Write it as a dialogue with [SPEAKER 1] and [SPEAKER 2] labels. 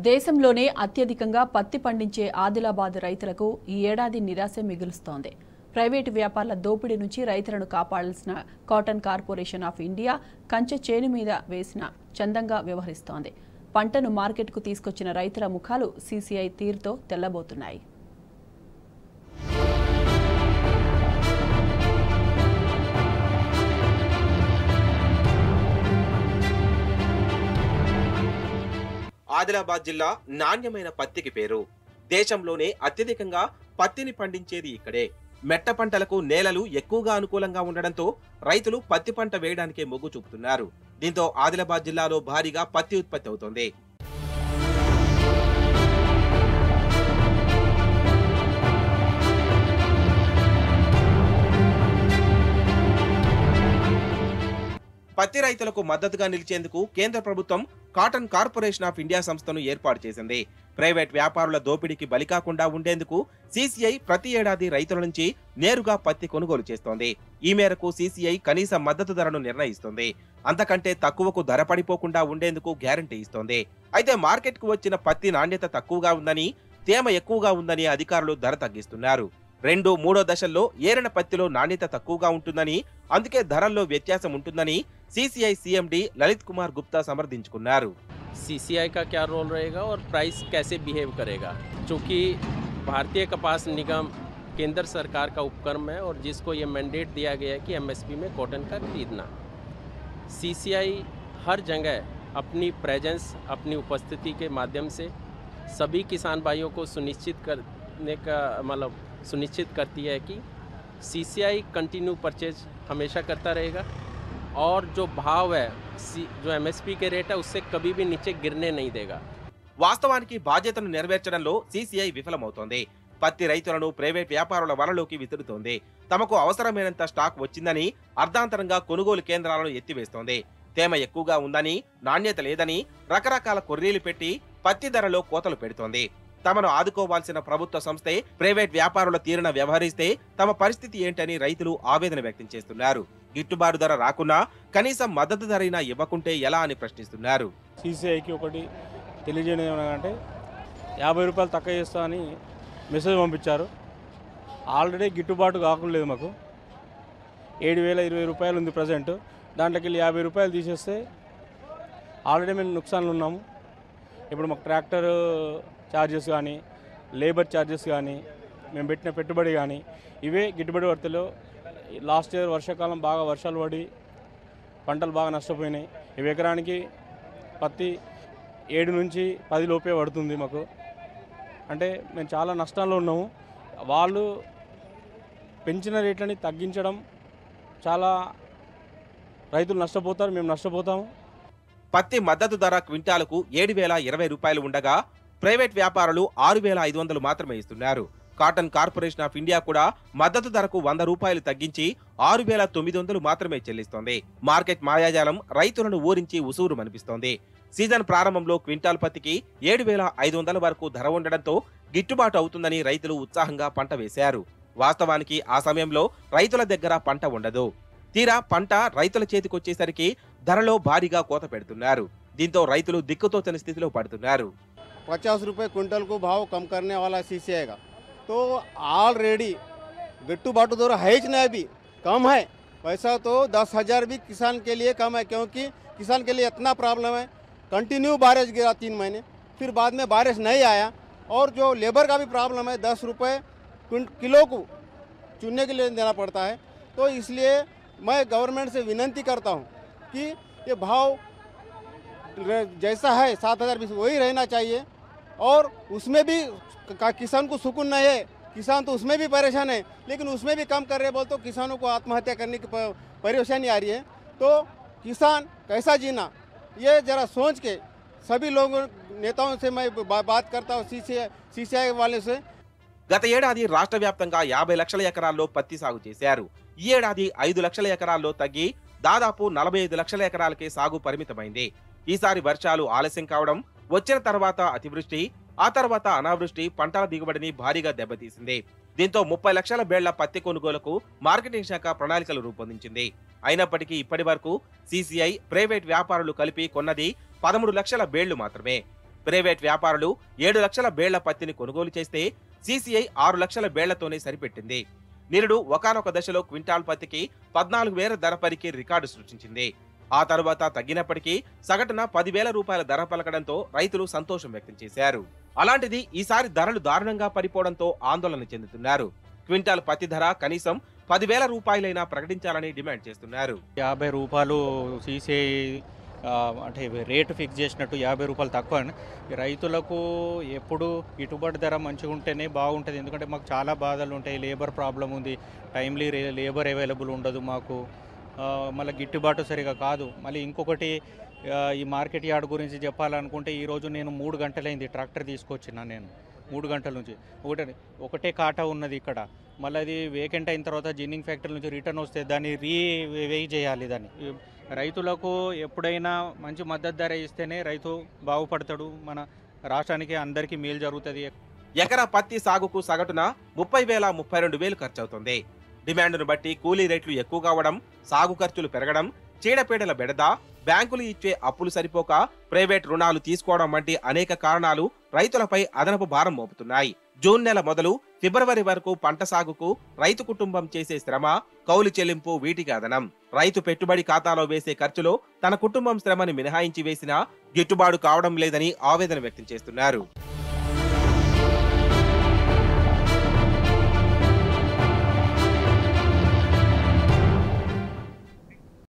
[SPEAKER 1] దేశంలోనే అత్యధికంగా పత్తి పండించే ఆదిలాబాద్ రైతులకు ఈ ఏడాది నిరాశ మిగులుస్తోంది. ప్రైవేటు వ్యాపారుల దోపిడీ నుంచి రైతులను కాపాడాల్సిన కాటన్ కార్పొరేషన్ ఆఫ్ ఇండియా కంచె చేను మీద వేసిన చందంగా వ్యవహరిస్తోంది. పంటను మార్కెట్కు తీసుకొచ్చిన రైతుల ముఖాలు సీసీఐ తీరుతో తెల్లబోతున్నాయి.
[SPEAKER 2] ఆదిలాబాద్ జిల్లా నాణ్యమైన పత్తికి పేరు. దేశంలోనే అత్యధికంగా పత్తిని పండించేది ఇక్కడే. మెట్ట పంటలకు నేలలు ఎక్కువగా అనుకూలంగా ఉండడంతో రైతులు పత్తి పంట వేయడానికే మొగ్గు చూపుతున్నారు. దీంతో ఆదిలాబాద్ జిల్లాలో భారీగా పత్తి ఉత్పత్తి అవుతోంది. పత్తి రైతులకు మద్దతుగా నిలిచేందుకు కేంద్ర ప్రభుత్వం కాటన్ కార్పొరేషన్ ఆఫ్ ఇండియా సంస్థను ఏర్పాటు చేసింది. ప్రైవేట్ వ్యాపారుల దోపిడీకి బలికాకుండా ఉండేందుకు సీసీఐ ప్రతి ఏడాది రైతుల నుంచి నేరుగా పత్తి కొనుగోలు చేస్తోంది. ఈ మేరకు సీసీఐ కనీస మద్దతు ధరను నిర్ణయిస్తోంది. అంతకంటే తక్కువకు ధర పడిపోకుండా ఉండేందుకు గ్యారంటీ ఇస్తోంది. అయితే మార్కెట్కు వచ్చిన పత్తి నాణ్యత తక్కువగా ఉందని, తేమ ఎక్కువగా ఉందని అధికారులు ధర తగ్గిస్తున్నారు. 2-3 దశల్లో ఏరిన పత్తిలో నాణ్యత తక్కువగా ఉంటుందని, అందుకే ధరల్లో వ్యత్యాసం ఉంటుందని सीसीआई सीएमडी ललित कुमार गुप्ता समर्थించుకున్నారు।
[SPEAKER 3] सीसीआई का क्या रोल रहेगा और प्राइस कैसे बिहेव करेगा, क्योंकि भारतीय कपास निगम केंद्र सरकार का उपक्रम है और जिसको ये मैंडेट दिया गया है कि एमएसपी में कॉटन का खरीदना। सीसीआई हर जगह अपनी प्रेजेंस, अपनी उपस्थिति के माध्यम से सभी किसान भाइयों को सुनिश्चित करने का सुनिश्चित करती है कि सीसीआई कंटिन्यू परचेज हमेशा करता रहेगा और जो भाव है, जो एमएसपी के रेट है, उससे कभी भी नीचे गिरने नहीं देगा।
[SPEAKER 2] వాస్తవానికి బాధ్యతను నెరవేర్చడంలో సీసీఐ విఫలమవుతోంది. పత్తి రైతులను ప్రైవేట్ వ్యాపారుల వలలోకి విసురుతోంది. తమకు అవసరమైనంత స్టాక్ వచ్చిందని అర్ధాంతరంగా కొనుగోలు కేంద్రాలను ఎత్తివేస్తోంది. తేమ ఎక్కువగా ఉందని, నాణ్యత లేదని రకరకాల కొర్రీలు పెట్టి పత్తి ధరలో కోతలు పెడుతోంది. తమను ఆదుకోవాల్సిన ప్రభుత్వ సంస్థే ప్రైవేట్ వ్యాపారుల తీరున వ్యవహరిస్తే తమ పరిస్థితి ఏంటని రైతులు ఆవేదన వ్యక్తం చేస్తున్నారు. గిట్టుబాటు ధర రాకున్నా కనీసం మద్దతు ధరైనా ఇవ్వకుంటే ఎలా అని ప్రశ్నిస్తున్నారు.
[SPEAKER 4] సీసీఐకి ఒకటి తెలియజేయడం ఏమనగా 50 రూపాయలు తక్కువ చేస్తా అని మెసేజ్ పంపించారు. ఆల్రెడీ గిట్టుబాటు కాకుండా మాకు 7,020 రూపాయలు ఉంది ప్రజెంట్. దాంట్లోకి వెళ్ళి 50 రూపాయలు తీసేస్తే ఆల్రెడీ మేము నుక్సాన్లు ఉన్నాము. ఇప్పుడు మాకు ట్రాక్టర్ ఛార్జెస్ కానీ, లేబర్ ఛార్జెస్ కానీ, మేము పెట్టిన పెట్టుబడి కానీ ఇవే గిట్టుబడి వర్తలో. లాస్ట్ ఇయర్ వర్షాకాలం బాగా వర్షాలు పడి పంటలు బాగా నష్టపోయినాయి. ఈ ఎకరానికి పత్తి 7 నుంచి 10 లోపే పడుతుంది మాకు. అంటే మేము చాలా నష్టాల్లో ఉన్నాము. వాళ్ళు పెంచిన రేట్లని తగ్గించడం చాలా రైతులు నష్టపోతారు, మేము నష్టపోతాము.
[SPEAKER 2] పత్తి మద్దతు ధర క్వింటాలకు 7,020 రూపాయలు ఉండగా ప్రైవేట్ వ్యాపారులు 6,500 మాత్రమే ఇస్తున్నారు. కాటన్ కార్పొరేషన్ ఆఫ్ ఇండియా కూడా మద్దతు ధరకు 100 రూపాయలు తగ్గించి 6,900 మాత్రమే చెల్లిస్తోంది. మార్కెట్ మాయాజాలం రైతులను ఊరించి ఉసూరు మనిపిస్తోంది. సీజన్ ప్రారంభంలో క్వింటాల్ పత్తికి 7,500 వరకు ధర ఉండడంతో గిట్టుబాటు అవుతుందని రైతులు ఉత్సాహంగా పంట వేశారు. వాస్తవానికి ఆ సమయంలో రైతుల దగ్గర పంట ఉండదు. తీరా పంట రైతుల చేతికొచ్చేసరికి ధరలో భారీగా కోత పెడుతున్నారు. దీంతో రైతులు దిక్కుతోచని స్థితిలో పడుతున్నారు.
[SPEAKER 5] 50 रुपये क्विंटल को भाव कम करने वाला सीसीआई का, तो ऑलरेडी गिट्टू बाटू दर है ही नहीं, अभी कम है। पैसा तो 10,000 भी किसान के लिए कम है, क्योंकि किसान के लिए इतना प्रॉब्लम है। कंटिन्यू बारिश गिरा 3 महीने, फिर बाद में बारिश नहीं आया, और जो लेबर का भी प्रॉब्लम है, 10 रुपये किलो को चुनने के लिए देना पड़ता है। तो इसलिए मैं गवर्नमेंट से विनती करता हूँ कि ये भाव जैसा है 7,000 वही रहना चाहिए, और उसमें भी किसान को सुकून नहीं है। किसान तो उसमें भी परेशान है, लेकिन उसमें भी कम कर रहे बोल तो किसानों को आत्महत्या करने की परेशानी आ रही है। तो किसान कैसा जीना, ये जरा सोच के सभी लोगों नेताओं से मैं बात करता हूँ, सीसीआई वाले से।
[SPEAKER 2] గత ఏడాది రాష్ట్ర వ్యాప్తంగా 50 లక్షల ఎకరాల్లో పత్తి సాగు చేశారు. ఈ ఏడాది 5 లక్షల ఎకరాల్లో తగ్గి దాదాపు 45 లక్షల ఎకరాలకే సాగు పరిమితమైంది. ఈసారి వర్షాలు ఆలస్యం కావడం, వచ్చిన తర్వాత అతివృష్టి, ఆ తర్వాత అనావృష్టి పంటల దిగుబడిని భారీగా దెబ్బతీసింది. దీంతో 30 లక్షల బేళ్ల పత్తి కొనుగోలుకు మార్కెటింగ్ శాఖ ప్రణాళికలు రూపొందించింది. అయినప్పటికీ ఇప్పటి వరకు సీసీఐ, ప్రైవేట్ వ్యాపారులు కలిపి కొన్నది 13 లక్షల బేళ్లు మాత్రమే. ప్రైవేట్ వ్యాపారులు 7 లక్షల బేళ్ల పత్తిని కొనుగోలు చేస్తే సీసీఐ 6 లక్షల బేళ్లతోనే సరిపెట్టింది. నిరుడు ఒకానొక దశలో క్వింటాల్ పత్తికి 14,000 ధర పలికి రికార్డు సృష్టించింది. ఆ తరువాత తగ్గినప్పటికీ సగటున 10,000 రూపాయల ధర పలకడంతో రైతులు సంతోషం వ్యక్తం చేశారు. అలాంటిది ఈసారి ధరలు దారుణంగా పడిపోవడంతో ఆందోళన చెందుతున్నారు. క్వింటాల్ పత్తి ధర కనీసం 10,000 రూపాయలైనా ప్రకటించాలని డిమాండ్ చేస్తున్నారు.
[SPEAKER 6] 50 రూపాయలు సీసీఐ అంటే రేటు ఫిక్స్ చేసినట్టు 50 రూపాయలు తక్కువ. రైతులకు ఎప్పుడు గిట్టుబాటు ధర మంచిగా ఉంటేనే బాగుంటుంది. ఎందుకంటే మాకు చాలా బాధలు ఉంటాయి. లేబర్ ప్రాబ్లం ఉంది, టైమ్లీ లేబర్ అవైలబుల్ ఉండదు మాకు, మళ్ళీ గిట్టుబాటు సరిగా కాదు. మళ్ళీ ఇంకొకటి ఈ మార్కెట్ యార్డ్ గురించి చెప్పాలనుకుంటే ఈరోజు నేను 3 గంటలైంది ట్రాక్టర్ తీసుకొచ్చిన. నేను 3 గంటల నుంచి ఒకటే కాటా ఉన్నది ఇక్కడ. మళ్ళీ అది వేకెంట్ అయిన తర్వాత జిన్నింగ్ ఫ్యాక్టరీ నుంచి రిటర్న్ వస్తే దాన్ని రీవే చేయాలి. దాన్ని రైతులకు ఎప్పుడైనా మంచి మద్దతు ధర ఇస్తేనే రైతు బాగుపడతాడు. మన రాష్ట్రానికి అందరికీ మేలు జరుగుతుంది.
[SPEAKER 2] ఎకరా పత్తి సాగుకు సగటున 30,000 32,000 ఖర్చు అవుతుంది. డిమాండ్ను బట్టి కూలీ రేట్లు ఎక్కువ కావడం, సాగు ఖర్చులు పెరగడం, చీడపీడల బెడద, బ్యాంకులు ఇచ్చే అప్పులు సరిపోక ప్రైవేట్ రుణాలు తీసుకోవడం వంటి అనేక కారణాలు రైతులపై అదనపు భారం మోపుతున్నాయి. జూన్ నెల మొదలు ఫిబ్రవరి వరకు పంట సాగుకు రైతు కుటుంబం చేసే శ్రమ, కౌలు చెల్లింపు వీటికి అదనం. రైతు పెట్టుబడి ఖాతాలో వేసే ఖర్చులో తన కుటుంబం శ్రమని మినహాయించి వేసినా గిట్టుబాటు కావడం లేదని ఆవేదన వ్యక్తం చేస్తున్నారు.